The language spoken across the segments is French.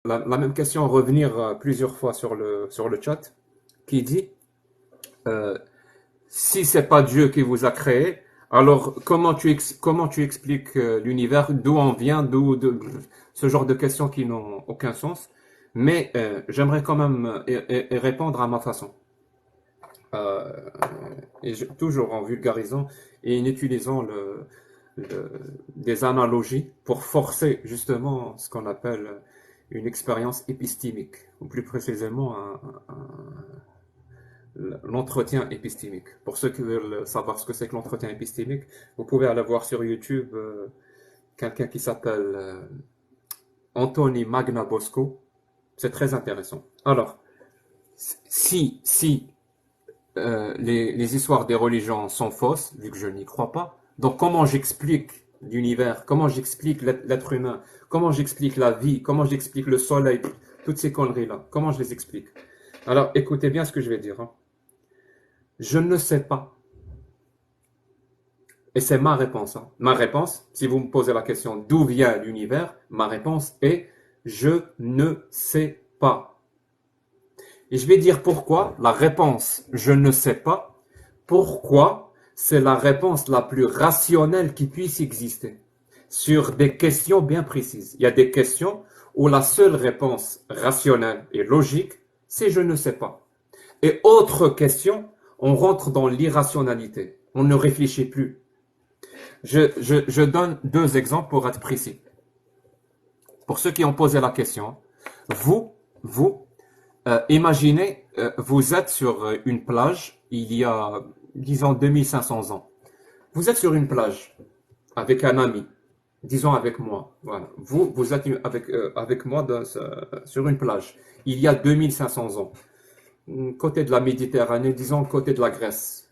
la même question revenir plusieurs fois sur le chat qui dit euh, si c'est pas Dieu qui vous a créé, alors comment tu expliques l'univers, d'où on vient, ce genre de questions qui n'ont aucun sens. Mais j'aimerais quand même et répondre à ma façon. Euh, Toujours en vulgarisant et en utilisant des analogies pour forcer justement ce qu'on appelle une expérience épistémique, ou plus précisément l'entretien épistémique. Pour ceux qui veulent savoir ce que c'est que l'entretien épistémique, vous pouvez aller voir sur YouTube quelqu'un qui s'appelle Anthony Magnabosco. C'est très intéressant. Alors, si les histoires des religions sont fausses, vu que je n'y crois pas, donc comment j'explique l'univers, comment j'explique l'être humain, comment j'explique la vie, comment j'explique le soleil, toutes ces conneries-là, comment je les explique? Alors, écoutez bien ce que je vais dire, hein. Je ne sais pas. Et c'est ma réponse, hein. Ma réponse, si vous me posez la question d'où vient l'univers, ma réponse est je ne sais pas. Et je vais dire pourquoi. La réponse je ne sais pas. Pourquoi c'est la réponse la plus rationnelle qui puisse exister sur des questions bien précises. Il y a des questions où la seule réponse rationnelle et logique, c'est je ne sais pas. Et autre question, on rentre dans l'irrationalité. On ne réfléchit plus. Je donne deux exemples pour être précis. Pour ceux qui ont posé la question, vous, imaginez, vous êtes sur une plage il y a, disons, 2500 ans. Vous êtes sur une plage avec un ami, disons avec moi. Voilà. Vous êtes avec moi sur une plage il y a 2500 ans, côté de la Méditerranée, disons côté de la Grèce.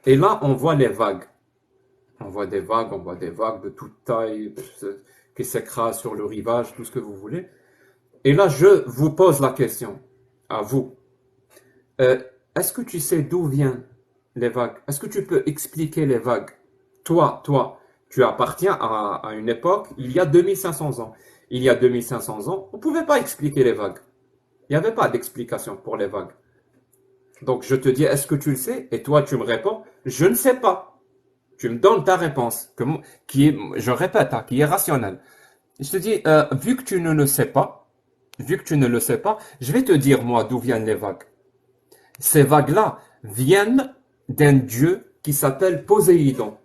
Et là, on voit les vagues. On voit des vagues de toute taille qui s'écrasent sur le rivage, tout ce que vous voulez. Et là, je vous pose la question à vous. Euh, Est-ce que tu sais d'où viennent les vagues? Est-ce que tu peux expliquer les vagues? Toi, tu appartiens à une époque, il y a 2500 ans. Il y a 2500 ans, on ne pouvait pas expliquer les vagues. Il n'y avait pas d'explication pour les vagues. Donc je te dis, est-ce que tu le sais? Et toi, tu me réponds, je ne sais pas. Tu me donnes ta réponse, qui est, je répète, hein, qui est rationnelle. Je te dis, vu que tu ne le sais pas, vu que tu ne le sais pas, je vais te dire, moi, d'où viennent les vagues. Ces vagues-là viennent d'un dieu qui s'appelle Poséidon.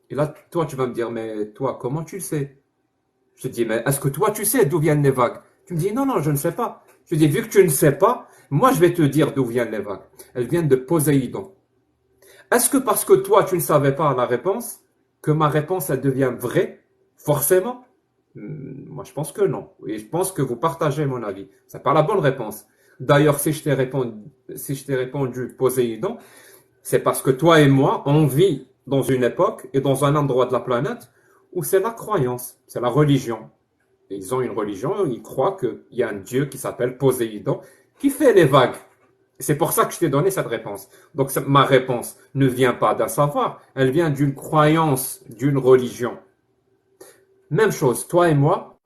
Et là, toi, tu vas me dire, mais toi, comment tu le sais? Je te dis, mais est-ce que toi, tu sais d'où viennent les vagues? Tu me dis, non, non, je ne sais pas. Je te dis, vu que tu ne sais pas, moi, je vais te dire d'où viennent les vagues. Elles viennent de Poséidon. Est-ce que parce que toi, tu ne savais pas la réponse, que ma réponse, elle devient vraie, forcément? Moi, je pense que non. Et je pense que vous partagez mon avis. C'est pas la bonne réponse. D'ailleurs, si je t'ai répondu Poséidon, c'est parce que toi et moi, on vit dans une époque et dans un endroit de la planète où c'est la croyance, c'est la religion. Et ils ont une religion, ils croient qu'il y a un dieu qui s'appelle Poséidon qui fait les vagues. C'est pour ça que je t'ai donné cette réponse. Donc ma réponse ne vient pas d'un savoir, elle vient d'une croyance, d'une religion. Même chose, toi et moi,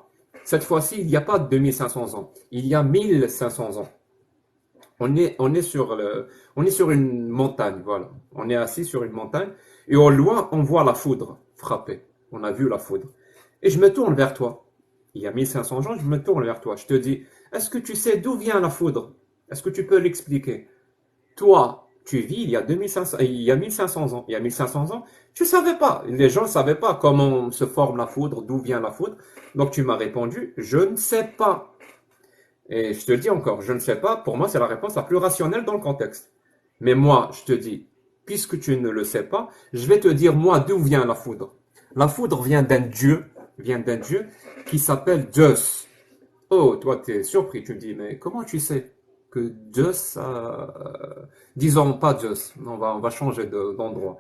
cette fois-ci, il n'y a pas 2500 ans, il y a 1500 ans. On est sur une montagne, voilà. On est assis sur une montagne et au loin, on voit la foudre frapper. On a vu la foudre. Et je me tourne vers toi. Il y a 1500 ans, je me tourne vers toi. Je te dis, est-ce que tu sais d'où vient la foudre? Est-ce que tu peux l'expliquer? Toi, tu vis il y a 1500 ans. Il y a 1500 ans, tu ne savais pas. Les gens ne savaient pas comment se forme la foudre, d'où vient la foudre. Donc tu m'as répondu, je ne sais pas. Et je te le dis encore, je ne sais pas, pour moi, c'est la réponse la plus rationnelle dans le contexte. Mais moi, je te dis, puisque tu ne le sais pas, je vais te dire, moi, d'où vient la foudre. La foudre vient d'un dieu qui s'appelle Zeus. Oh, toi, tu es surpris, tu me dis, mais comment tu sais que Zeus, disons pas Zeus, on va changer d'endroit.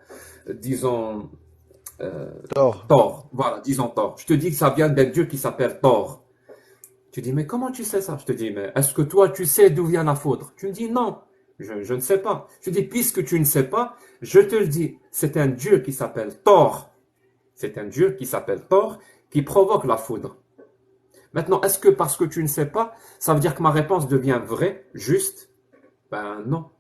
Disons Thor. Thor, voilà, disons Thor. Je te dis que ça vient d'un dieu qui s'appelle Thor. Tu dis, mais comment tu sais ça? Je te dis, mais est-ce que toi, tu sais d'où vient la foudre? Tu me dis, non, je ne sais pas. Je te dis, puisque tu ne sais pas, je te le dis, c'est un dieu qui s'appelle Thor. C'est un dieu qui s'appelle Thor qui provoque la foudre. Maintenant, est-ce que parce que tu ne sais pas, ça veut dire que ma réponse devient vraie, juste? Ben non.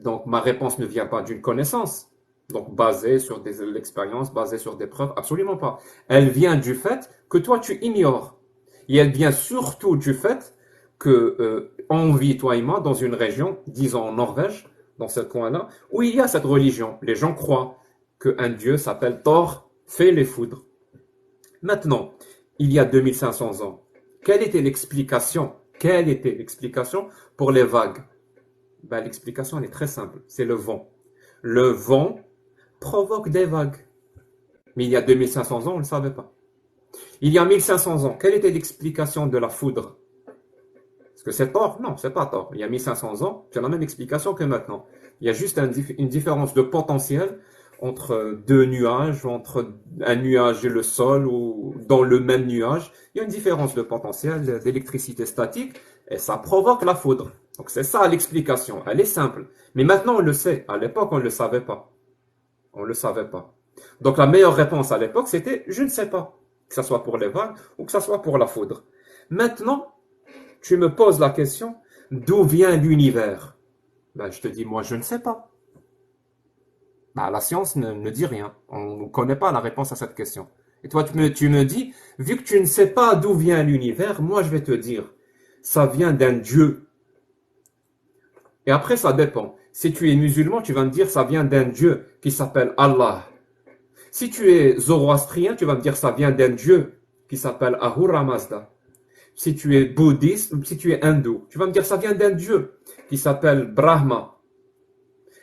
Donc ma réponse ne vient pas d'une connaissance, donc basée sur l'expérience, basée sur des preuves, absolument pas. Elle vient du fait que toi tu ignores. Et elle vient surtout du fait que on vit, toi et moi, dans une région, disons en Norvège, dans ce coin-là, où il y a cette religion. Les gens croient qu'un dieu s'appelle Thor, fait les foudres. Maintenant, il y a 2500 ans, quelle était l'explication? Quelle était l'explication pour les vagues? Ben, l'explication elle est très simple, c'est le vent. Le vent provoque des vagues. Mais il y a 2500 ans, on ne le savait pas. Il y a 1500 ans, quelle était l'explication de la foudre? Est-ce que c'est tort? Non, c'est pas tort. Il y a 1500 ans, c'est la même explication que maintenant. Il y a juste une différence de potentiel entre deux nuages, entre un nuage et le sol, ou dans le même nuage. Il y a une différence de potentiel d'électricité statique, et ça provoque la foudre. Donc c'est ça l'explication, elle est simple. Mais maintenant on le sait, à l'époque on ne le savait pas. On ne le savait pas. Donc la meilleure réponse à l'époque c'était je ne sais pas. Que ce soit pour les vagues ou que ce soit pour la foudre. Maintenant, tu me poses la question, d'où vient l'univers? Ben, je te dis, moi je ne sais pas. Ben, la science ne dit rien. On ne connaît pas la réponse à cette question. Et toi tu me dis, vu que tu ne sais pas d'où vient l'univers, moi je vais te dire, ça vient d'un Dieu. Et après, ça dépend. Si tu es musulman, tu vas me dire ça vient d'un Dieu qui s'appelle Allah. Si tu es zoroastrien, tu vas me dire ça vient d'un Dieu qui s'appelle Ahura Mazda. Si tu es bouddhiste, si tu es hindou, tu vas me dire ça vient d'un Dieu qui s'appelle Brahma.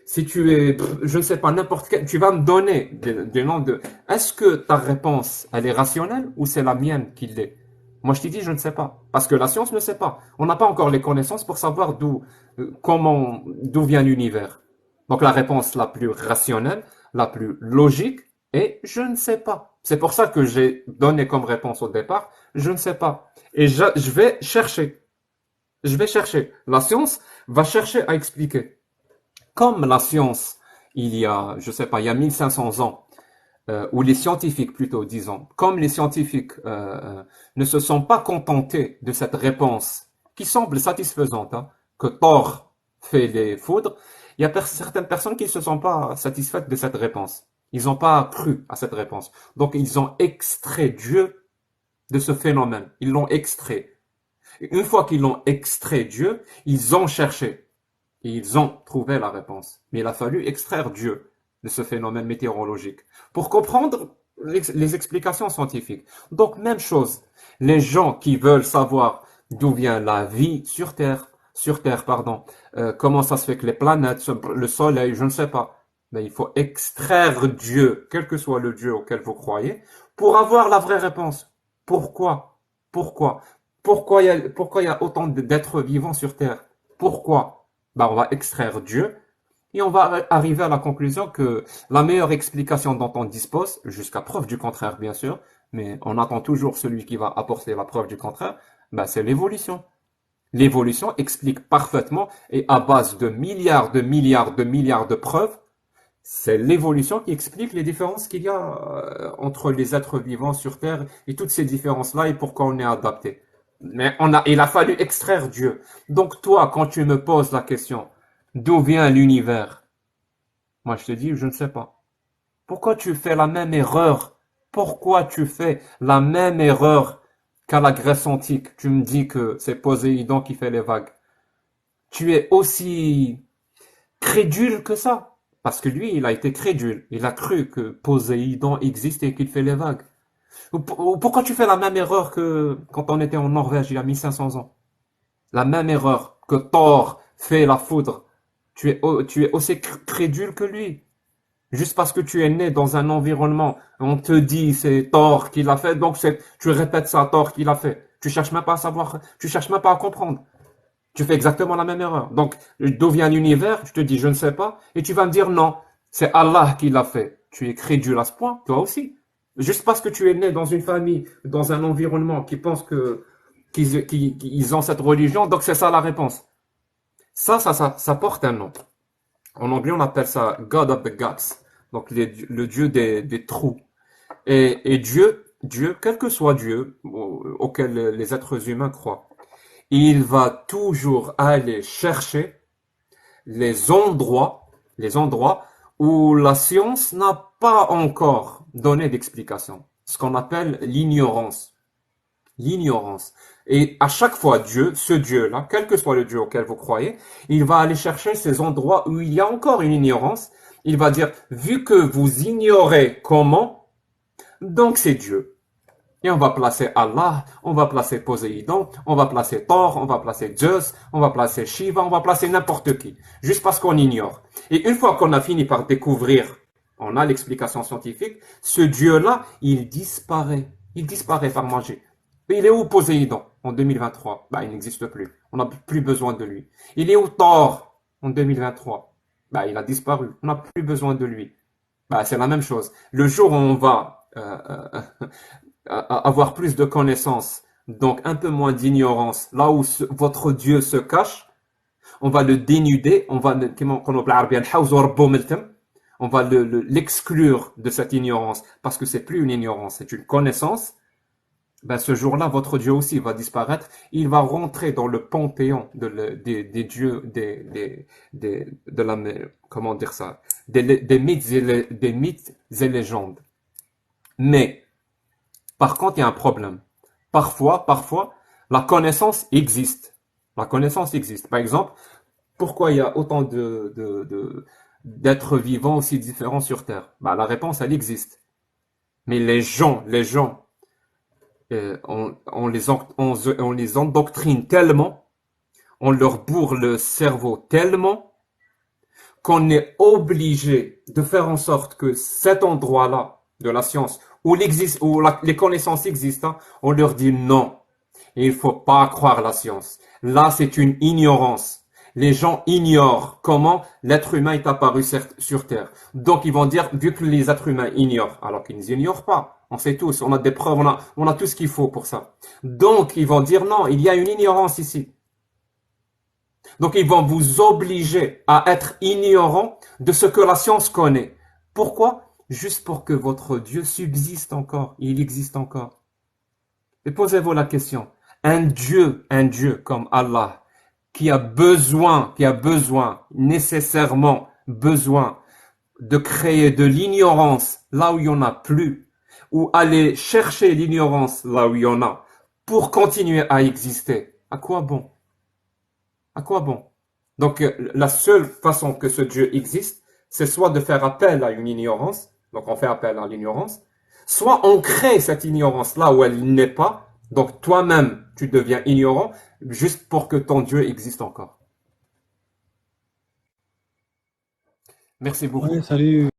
Si tu es, je ne sais pas, n'importe quel, tu vas me donner des noms de... Est-ce que ta réponse, elle est rationnelle ou c'est la mienne qui l'est? Moi, je t'ai dit, je ne sais pas. Parce que la science ne sait pas. On n'a pas encore les connaissances pour savoir d'où vient l'univers. Donc, la réponse la plus rationnelle, la plus logique est je ne sais pas. C'est pour ça que j'ai donné comme réponse au départ, je ne sais pas. Et je vais chercher. Je vais chercher. La science va chercher à expliquer. Comme la science, il y a, je sais pas, il y a 1500 ans, ou les scientifiques plutôt, disons, comme les scientifiques ne se sont pas contentés de cette réponse qui semble satisfaisante, hein, que Thor fait les foudres, il y a certaines personnes qui ne se sont pas satisfaites de cette réponse. Ils n'ont pas cru à cette réponse. Donc ils ont extrait Dieu de ce phénomène. Ils l'ont extrait. Une fois qu'ils l'ont extrait Dieu, ils ont cherché. Et ils ont trouvé la réponse. Mais il a fallu extraire Dieu de ce phénomène météorologique pour comprendre les explications scientifiques. Donc, même chose. Les gens qui veulent savoir d'où vient la vie sur Terre, pardon, comment ça se fait que les planètes, le soleil, je ne sais pas. Mais il faut extraire Dieu, quel que soit le Dieu auquel vous croyez, pour avoir la vraie réponse. Pourquoi? Pourquoi? Pourquoi il y a autant d'êtres vivants sur Terre? Pourquoi? Ben, on va extraire Dieu et on va arriver à la conclusion que la meilleure explication dont on dispose, jusqu'à preuve du contraire bien sûr, mais on attend toujours celui qui va apporter la preuve du contraire, ben, c'est l'évolution. L'évolution explique parfaitement et à base de milliards, de milliards, de milliards de preuves, c'est l'évolution qui explique les différences qu'il y a entre les êtres vivants sur Terre et toutes ces différences-là et pourquoi on est adapté. Mais il a fallu extraire Dieu. Donc toi, quand tu me poses la question, d'où vient l'univers? Moi, je te dis, je ne sais pas. Pourquoi tu fais la même erreur? Pourquoi tu fais la même erreur qu'à la Grèce antique? Tu me dis que c'est Poséidon qui fait les vagues. Tu es aussi crédule que ça. Parce que lui, il a été crédule. Il a cru que Poséidon existe et qu'il fait les vagues. Pourquoi tu fais la même erreur que quand on était en Norvège il y a 1500 ans? La même erreur que Thor fait la foudre. Tu es aussi crédule que lui. Juste parce que tu es né dans un environnement, on te dit c'est Thor qui l'a fait, donc tu répètes ça, Thor qui l'a fait. Tu cherches même pas à savoir, tu cherches même pas à comprendre. Tu fais exactement la même erreur. Donc, d'où vient l'univers? Je te dis je ne sais pas. Et tu vas me dire non, c'est Allah qui l'a fait. Tu es crédule à ce point, toi aussi. Juste parce que tu es né dans une famille, dans un environnement qui pense qu'ils ont cette religion, donc c'est ça la réponse. Ça porte un nom. En anglais, on appelle ça God of the Guts. Donc, le Dieu des trous. Et Dieu, Dieu, quel que soit Dieu auquel les êtres humains croient, il va toujours aller chercher les endroits où la science n'a pas encore donné d'explication. Ce qu'on appelle l'ignorance. L'ignorance. Et à chaque fois, Dieu, ce Dieu-là, quel que soit le Dieu auquel vous croyez, il va aller chercher ces endroits où il y a encore une ignorance. Il va dire, vu que vous ignorez comment, donc c'est Dieu. Et on va placer Allah, on va placer Poséidon, on va placer Thor, on va placer Zeus, on va placer Shiva, on va placer n'importe qui. Juste parce qu'on ignore. Et une fois qu'on a fini par découvrir, on a l'explication scientifique, ce Dieu-là, il disparaît. Il disparaît par magie. Et il est où Poséidon en 2023? Bah, il n'existe plus. On n'a plus besoin de lui. Il est où Thor en 2023? Bah, il a disparu. On n'a plus besoin de lui. Bah, c'est la même chose. Le jour où on va avoir plus de connaissances, donc un peu moins d'ignorance, là où votre Dieu se cache, on va le dénuder, on va l'exclure de cette ignorance, parce que c'est plus une ignorance, c'est une connaissance. Ben, ce jour-là, votre Dieu aussi va disparaître. Il va rentrer dans le panthéon des dieux, de la, comment dire ça, des mythes et légendes. Mais, par contre, il y a un problème. Parfois, la connaissance existe. La connaissance existe. Par exemple, pourquoi il y a autant d'êtres vivants aussi différents sur Terre? Ben, la réponse, elle existe. Mais les gens, on les endoctrine tellement, on leur bourre le cerveau tellement, qu'on est obligé de faire en sorte que cet endroit-là de la science, où les connaissances existent, on leur dit non. Il ne faut pas croire la science. Là, c'est une ignorance. Les gens ignorent comment l'être humain est apparu sur Terre. Donc, ils vont dire, vu que les êtres humains ignorent, alors qu'ils n'ignorent pas. On sait tous, on a des preuves, on a tout ce qu'il faut pour ça. Donc, ils vont dire non, il y a une ignorance ici. Donc, ils vont vous obliger à être ignorant de ce que la science connaît. Pourquoi? Juste pour que votre Dieu subsiste encore, il existe encore. Et posez-vous la question. Un Dieu comme Allah, qui a nécessairement besoin de créer de l'ignorance là où il n'y en a plus, ou aller chercher l'ignorance là où il y en a, pour continuer à exister. À quoi bon? À quoi bon? Donc, la seule façon que ce Dieu existe, c'est soit de faire appel à une ignorance, donc on fait appel à l'ignorance, soit on crée cette ignorance là où elle n'est pas, donc toi-même, tu deviens ignorant, juste pour que ton Dieu existe encore. Merci beaucoup. Ouais, salut.